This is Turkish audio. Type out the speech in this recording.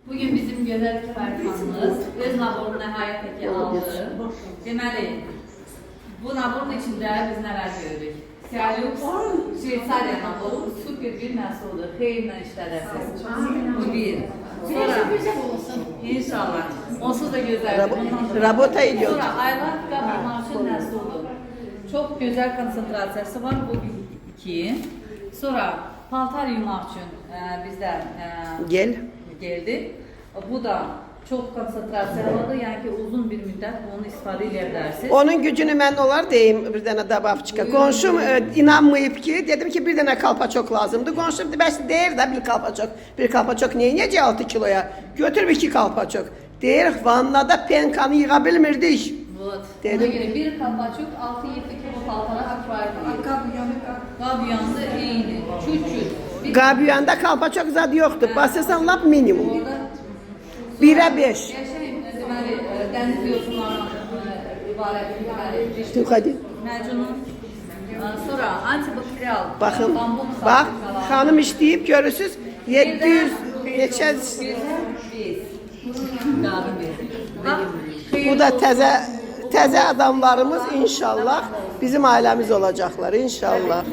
Bugün bizim gözəl kifayətxanımız öz naborunu həyata ki aldı. Deməli, bu naborun içində biz nələr görürük? Sialux, Şveysariya naboru super bir məhsuldur. Xeyirlə işlədəsiniz. Bu bir. Sonra, inşallah, onsuz da gözəldir. Rabota ediyor. Sonra aylar qabarmaq üçün məhsuldur. Çox gözəl konsentrasiyası var. Bu iki. Sonra paltar yumaq üçün bizdə geldi. Bu da çok konsantrasiyalıdır. Yani ki uzun bir müddet onu istifadə edə bilərsiniz. Onun gücünü mən olar deyim bir dənə dababçıqa. Qonşum inanmayıb ki, dedim ki bir dənə kalpaçok lazımdır. Qonşum bəs deyir də bir kalpaçok. Bir kalpaçok neyinəcək 6 kiloya? Götür 2 kalpaçok. Deyir vannada penkanı yığa bilmirdik. Ona göre bir kalpaçok 6-7 kilo paltara kifayət edir. Qabyandı eyni. Küçük. Qabiyanda kalpaçok zad yoxdur. Basırsan lap minimum. 1'e 5. Yaşayın, deməli, dəniz yosunlarından ibarət Dur hadi. Məcunun, sonra antibakterial, Bakın, bambuk bak saatlıqalar. hanım işleyip görürsünüz 700 neçə bu da təzə adamlarımız inşallah bizim ailemiz olacaklar inşallah.